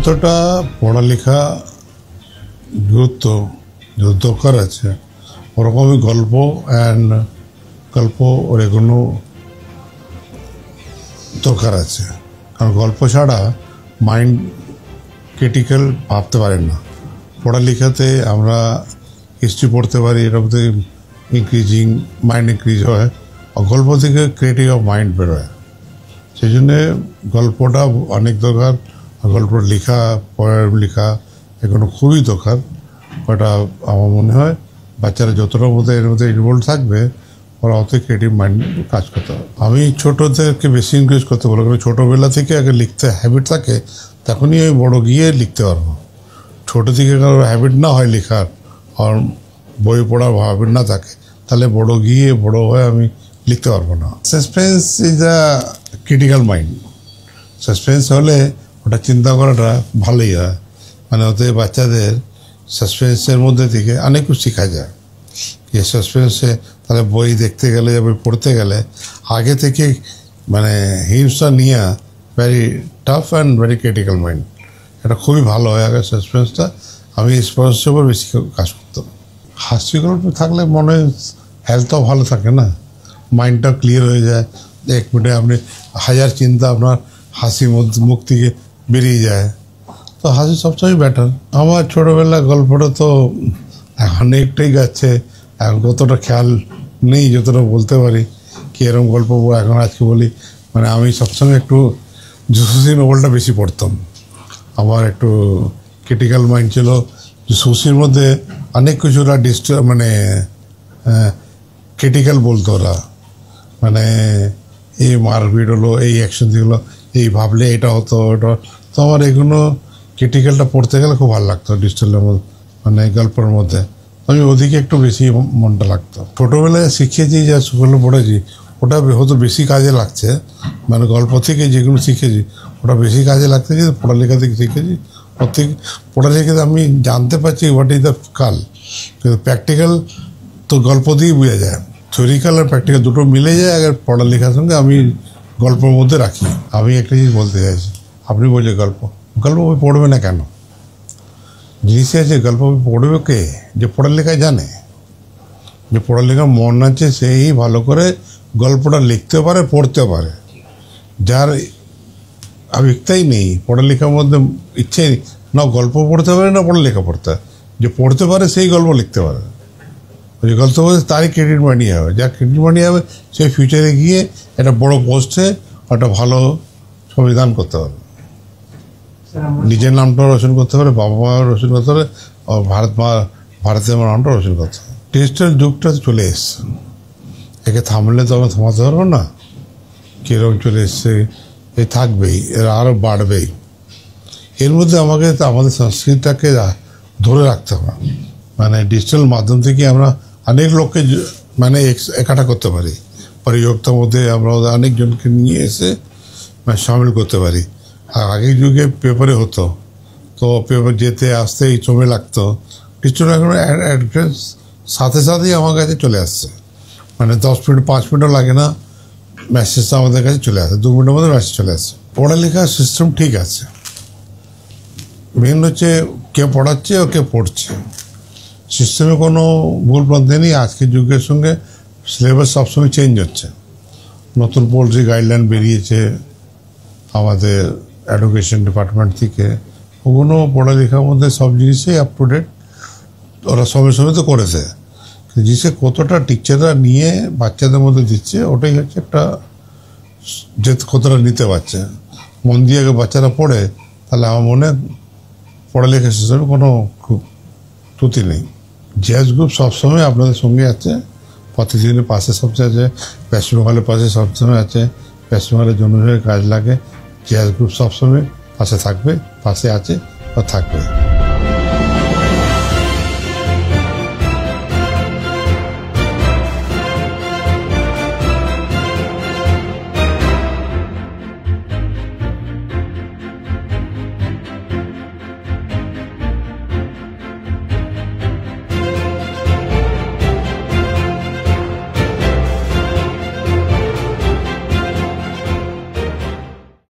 যতটা পড়ালেখা গুরুত্ব যত দরকার আছে ওরকমই গল্প ওর এগুলো দরকার আছে। কারণ গল্প ছাড়া মাইন্ড ক্রিটিক্যাল ভাবতে পারেন না। পড়ালেখাতে আমরা হিস্ট্রি পড়তে পারি, এর মধ্যে মাইন্ড ইনক্রিজ হয়, আর গল্প থেকে ক্রিয়েটিভ অফ মাইন্ড বেরোয়। সেই জন্যে গল্পটা অনেক দরকার। গল্প লেখা, পড়ার লেখা এগুলো খুবই দরকার। ওটা আমার মনে হয় বাচ্চারা যতটা এর মধ্যে ইনভলভ থাকবে ওরা অত ক্রিয়েটিভ মাইন্ড কাজ করতে হবে। আমি ছোটোদেরকে বেশি এনকারেজ করতে বলবো, কারণ ছোটোবেলা থেকে আগে লিখতে হ্যাবিট থাকে, তখনই আমি বড়ো গিয়ে লিখতে পারবো। ছোটো থেকে হ্যাবিট না হয় লেখার, আর বই পড়ার হ্যাবিট না থাকে, তাহলে বড়ো হয়ে আমি লিখতে পারবো না। Suspense is a critical mind. Suspense হলে ওটা চিন্তা করাটা ভালোই হয়, মানে ওতে বাচ্চাদের সাসপেন্সের মধ্যে থেকে অনেক কিছু শেখা যায়। যে সাসপেন্সে তাহলে বই দেখতে গেলে, বই পড়তে গেলে আগে থেকে মানে হিন্টসটা নিয়ে very tough and very critical mind, এটা খুবই ভালো হয় আগে সাসপেন্সটা। আমি সাসপেন্সের উপর বেশি কাজ করতাম। হাসি গল্প থাকলে মনে হেলথও ভালো থাকে না, মাইন্ডটাও ক্লিয়ার হয়ে যায়। এক মিনিটে আপনি হাজার চিন্তা আপনার হাসি মুখ থেকে বেরিয়ে যায়, তো হাসি সবসময় বেটার। আমার ছোটোবেলার গল্পটা তো অনেকটাই যাচ্ছে, এখন কতটা খেয়াল নেই, যতটা বলতে পারি কি এরকম গল্প এখন আজকে বলি। মানে আমি সবসময় একটু সুশী নোবেলটা বেশি পড়তাম। আমার একটু ক্রিটিক্যাল মাইন্ড ছিল। সুশীর মধ্যে অনেক কিছু ওরা মানে ক্রিটিক্যাল বলতো ওরা, মানে এই মারপিট হলো, এই অ্যাকশন হলো, এই ভাবলে এটা হতো ওটা। তো আমার এগুলো ক্রিটিক্যালটা পড়তে গেলে খুব ভালো লাগতো ডিস্টেলের মধ্যে, মানে গল্পের মধ্যে আমি ওদিকে একটু বেশি মনটা লাগতো। ছোটোবেলায় শিখেছি, যা স্কুলে পড়েছি ওটা হয়তো বেশি কাজে লাগছে, মানে গল্প থেকে যেগুলো শিখেছি ওটা বেশি কাজে লাগছে। পড়ালেখা থেকে শিখেছি, ওর থেকে পড়ালেখাতে আমি জানতে পারছি হোয়াট ইজ দ্য কাল। কিন্তু প্র্যাকটিক্যাল তো গল্প দিয়েই বোঝা যায়, থিওরিক্যাল আর প্র্যাকটিক্যাল দুটো মিলে যায়। আগে পড়ালেখার সঙ্গে আমি গল্পের মধ্যে রাখি। আমি একটা জিনিস বলতে চাইছি, আপনি বলছেন গল্প বই পড়বে না কেন? জিনিস আছে, গল্প বই পড়বে কে? যে পড়ালেখায় জানে, যে পড়ালেখার মন আছে, সেই ভালো করে গল্পটা লিখতে পারে, পড়তে পারে। যার আবেগটাই নেই, পড়ালেখার মধ্যে ইচ্ছে না গল্প পড়তে পারে না পড়ালেখা পড়তে হয়, যে পড়তে পারে সেই গল্প লিখতে পারে। যে গল্প বলতে তারই ক্রেডিট মানি হবে, যার ক্রেডিট মানি হবে সেই ফিউচারে গিয়ে একটা বড় পোস্টে একটা ভালো সংবিধান করতে পারে, নিজের নামটাও রোশন করতে পারে, বাবা মাও রোশন করতে পারে, ভারতের নামটা রোশন করতে পারে। ডিজিটাল যুগটা চলে এসছে, একে থামলে তো আমরা থামাতে পারবো না। কীরকম চলে এসছে, এ থাকবেই, এরা আরও বাড়বেই। এর মধ্যে আমাদের সংস্কৃতিটাকে ধরে রাখতে হবে। মানে ডিজিটাল মাধ্যম থেকে আমরা অনেক লোককে মানে একাঠা করতে পারি, প্রতিযোগিতার মধ্যে আমরা অনেকজনকে নিয়ে এসে মানে সামিল করতে পারি। আর আগের যুগে পেপারে হতো, তো পেপার যেতে আসতে সময় লাগতো। ডিজিটাল এখন অ্যাড্রেস সাথে সাথেই আমার কাছে চলে আসছে, মানে 10 মিনিট 5 মিনিটও লাগে না, মেসেজটা আমাদের কাছে চলে আসে, 2 মিনিটের মধ্যে মেসেজ চলে আসে। পড়ালেখার সিস্টেম ঠিক আছে, মেন হচ্ছে কে পড়াচ্ছে ও কে পড়ছে। সিস্টেমে কোনো ভুল প্রান্তি নেই। আজকের যুগের সঙ্গে সিলেবাস সবসময় চেঞ্জ হচ্ছে, নতুন পলিসি গাইডলাইন বেরিয়েছে আমাদের এডুকেশন ডিপার্টমেন্ট থেকে, ওগুলো পড়ালেখার মধ্যে সব জিনিসই আপ টু ডেট ওরা সময় সময় তো করেছে। জিনিসে কতটা টিচাররা নিয়ে বাচ্চাদের মধ্যে দিচ্ছে, ওটাই হচ্ছে একটা যে কতটা নিতে পারছে। মন দিয়ে আগে বাচ্চারা পড়ে, তাহলে আমার মনে পড়ালেখা সিস্টেমে কোনো খুব ত্রুটি নেই। জ্যাজ গ্রুপ সবসময় আপনাদের সঙ্গে আছে, প্রতিদিনের পাশে সবচেয়ে আছে, ওয়েস্ট বেঙ্গলের পাশে সবসময় আছে, ওয়েস্ট বেঙ্গলের জন্য কাজ লাগে। জ্যাজ গ্রুপ সবসময় পাশে থাকবে, পাশে আছে বা থাকবে।